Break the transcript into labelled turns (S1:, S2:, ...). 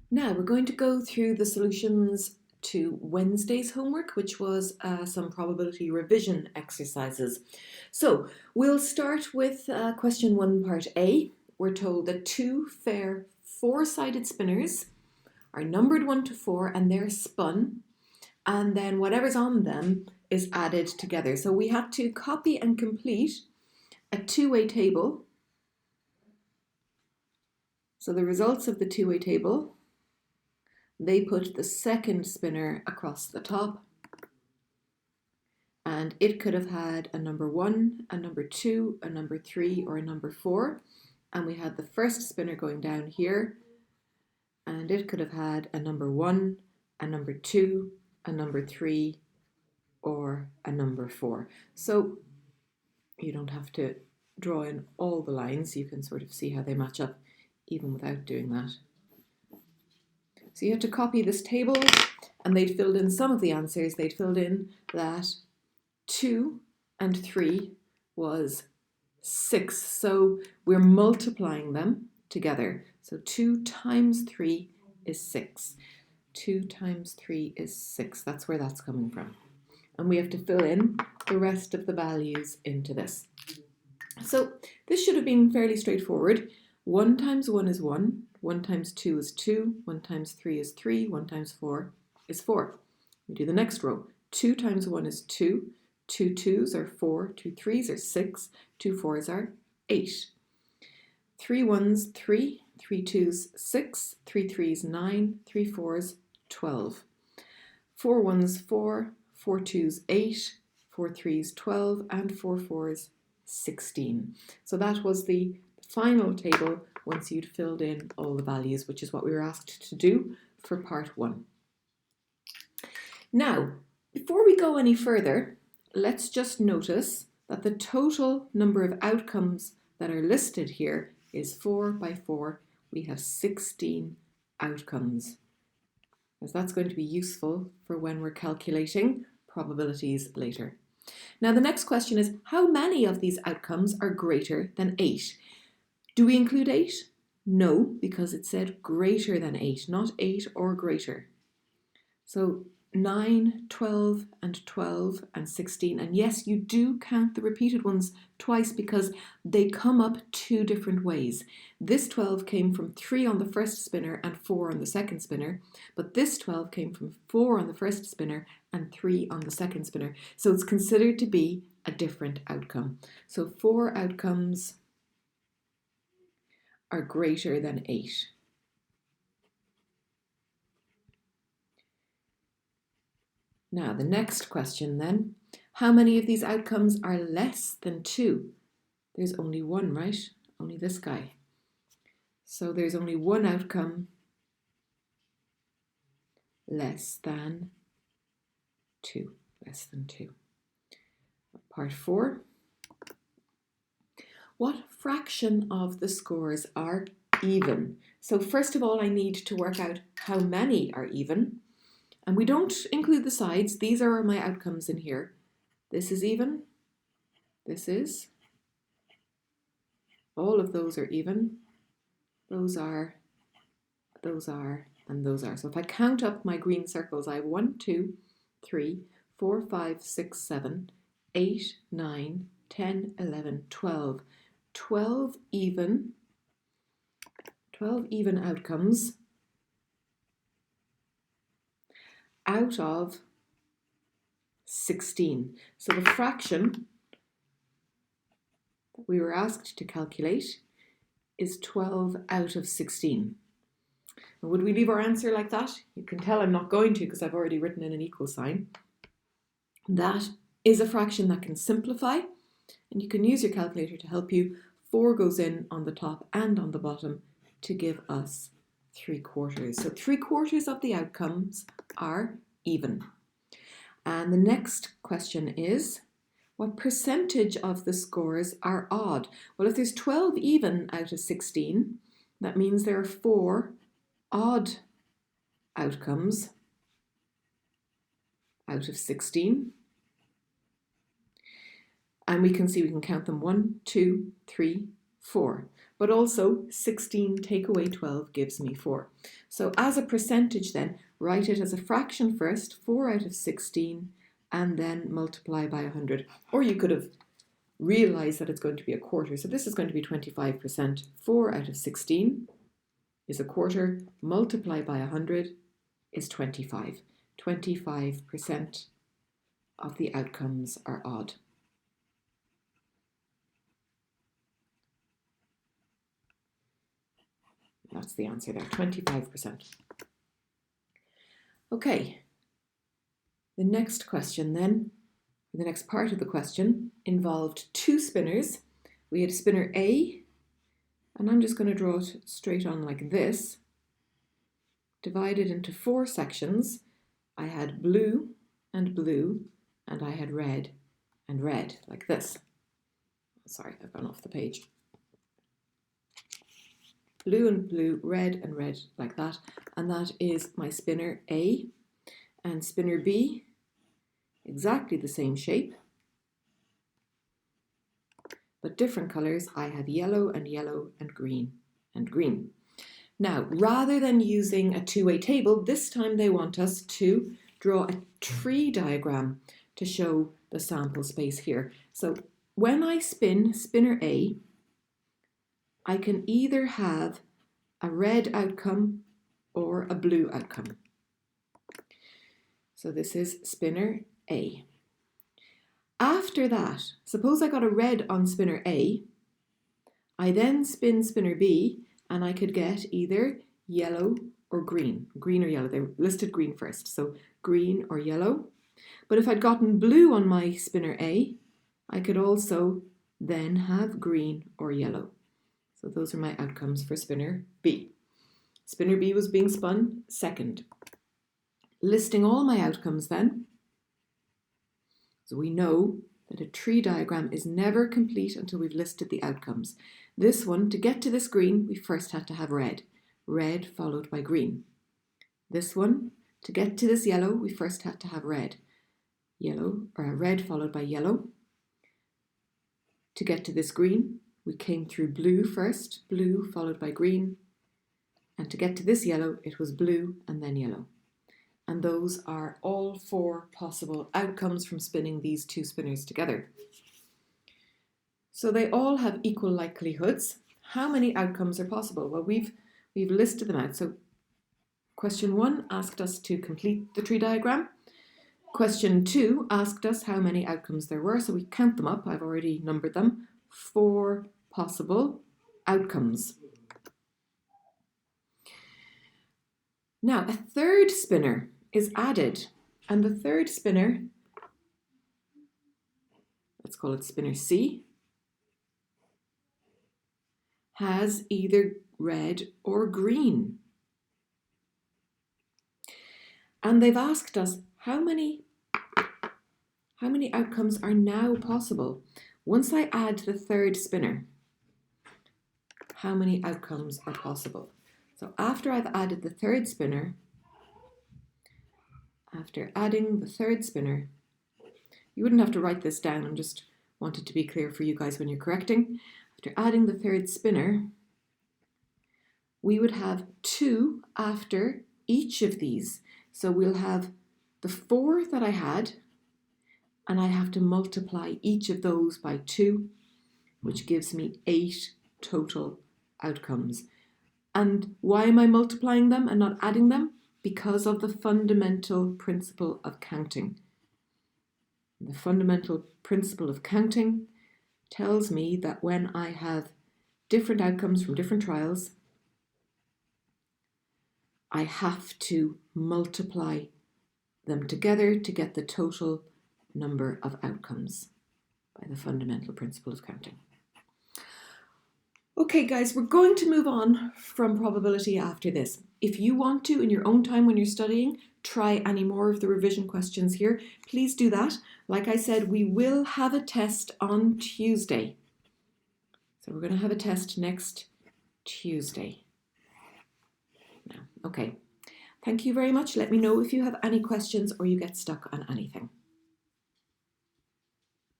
S1: Now we're going to go through the solutions to Wednesday's homework, which was some probability revision exercises. So we'll start with question 1, part A. We're told that two fair four-sided spinners are numbered 1 to 4 and they're spun, and then whatever's on them is added together. So we have to copy and complete a two-way table. So the results of the two-way table, they put the second spinner across the top, and it could have had a number 1, a number 2, a number 3, or a number 4. And we had the first spinner going down here, and it could have had a number 1, a number 2, a number 3, or a number 4. So you don't have to draw in all the lines. You can sort of see how they match up even without doing that. So you have to copy this table, and they'd filled in some of the answers. They'd filled in that 2 and 3 was 6. So we're multiplying them together. So 2 times 3 is 6. 2 times 3 is 6. That's where that's coming from. And we have to fill in the rest of the values into this. So this should have been fairly straightforward. 1 times 1 is 1. 1 times 2 is 2. 1 times 3 is 3. 1 times 4 is 4. We do the next row. 2 times 1 is 2. 2 2s are 4. 2 3s are 6. 2 4s are 8. 3 1s, 3. 3 2s, 6. 3 3s, 9. 3 4s, 12. 4 1s, 4. 4 2s, 8. 4 3s, 12. And 4 4s, 16. So that was the final table once you'd filled in all the values, which is what we were asked to do for part 1. Now, before we go any further, let's just notice that the total number of outcomes that are listed here is 4 by 4. We have 16 outcomes, as that's going to be useful for when we're calculating probabilities later. Now the next question is, how many of these outcomes are greater than 8? Do we include 8? No, because it said greater than 8, not 8 or greater. So 9, 12, and 12, and 16. And yes, you do count the repeated ones twice because they come up two different ways. This 12 came from 3 on the first spinner and 4 on the second spinner, but this 12 came from 4 on the first spinner and 3 on the second spinner. So it's considered to be a different outcome. So 4 outcomes are greater than 8. Now the next question then, how many of these outcomes are less than 2? There's only one, right? Only this guy. So there's only one outcome less than 2. Less than 2. Part 4. What fraction of the scores are even? So first of all, I need to work out how many are even. And we don't include the sides. These are my outcomes in here. This is even. This is. All of those are even. Those are, and those are. So if I count up my green circles, I have 1, 2, 3, 4, 5, 6, 7, 8, 9, 10, 11, 12. 12 even outcomes out of 16. So the fraction that we were asked to calculate is 12 out of 16. And would we leave our answer like that? You can tell I'm not going to because I've already written in an equal sign. That is a fraction that can simplify, and you can use your calculator to help you. 4 goes in on the top and on the bottom to give us 3/4. So 3/4 of the outcomes are even. And the next question is, what percentage of the scores are odd? Well, if there's 12 even out of 16, that means there are 4 odd outcomes out of 16. And we can see we can count them 1, 2, 3, 4. but also 16 take away 12 gives me 4. So as a percentage then, write it as a fraction first, 4 out of 16, and then multiply by 100. Or you could have realized that it's going to be a quarter. So this is going to be 25%. 4 out of 16 is a quarter. Multiply by 100 is 25. 25% of the outcomes are odd. That's the answer there, 25%. Okay, the next question then, the next part of the question involved two spinners. We had spinner A, and I'm just going to draw it straight on like this, divided into 4 sections. I had blue, and I had red and red, like this. Sorry, I've gone off the page. Blue and blue, red and red, like that. And that is my spinner A. And spinner B, exactly the same shape, but different colours. I have yellow and yellow and green and green. Now, rather than using a two-way table, this time they want us to draw a tree diagram to show the sample space here. So when I spin spinner A, I can either have a red outcome or a blue outcome. So this is spinner A. After that, suppose I got a red on spinner A, I then spin spinner B and I could get either yellow or green or yellow. They listed green first, so green or yellow. But if I'd gotten blue on my spinner A, I could also then have green or yellow. So those are my outcomes for spinner B. Spinner B was being spun second. Listing all my outcomes then. So we know that a tree diagram is never complete until we've listed the outcomes. This one, to get to this green, we first had to have red. Red followed by green. This one, to get to this yellow, we first had to have red. Red followed by yellow. To get to this green, we came through blue first, blue followed by green. And to get to this yellow, it was blue and then yellow. And those are all 4 possible outcomes from spinning these two spinners together. So they all have equal likelihoods. How many outcomes are possible? Well, we've listed them out. So question 1 asked us to complete the tree diagram. Question 2 asked us how many outcomes there were. So we count them up. I've already numbered them. 4 possible outcomes. Now, a third spinner is added, and the third spinner, let's call it spinner C, has either red or green. And they've asked us how many outcomes are now possible. Once I add the third spinner, how many outcomes are possible? So after I've added the third spinner, after adding the third spinner, you wouldn't have to write this down, I just wanted to be clear for you guys when you're correcting. After adding the third spinner, we would have 2 after each of these. So we'll have the 4 that I had, and I have to multiply each of those by 2, which gives me 8 total outcomes. And why am I multiplying them and not adding them? Because of the fundamental principle of counting. The fundamental principle of counting tells me that when I have different outcomes from different trials, I have to multiply them together to get the total number of outcomes by the fundamental principle of counting. Okay guys, we're going to move on from probability after this. If you want to, in your own time when you're studying, try any more of the revision questions here, please do that. Like I said, we will have a test on Tuesday. So we're going to have a test next Tuesday. Now, okay. Thank you very much. Let me know if you have any questions or you get stuck on anything.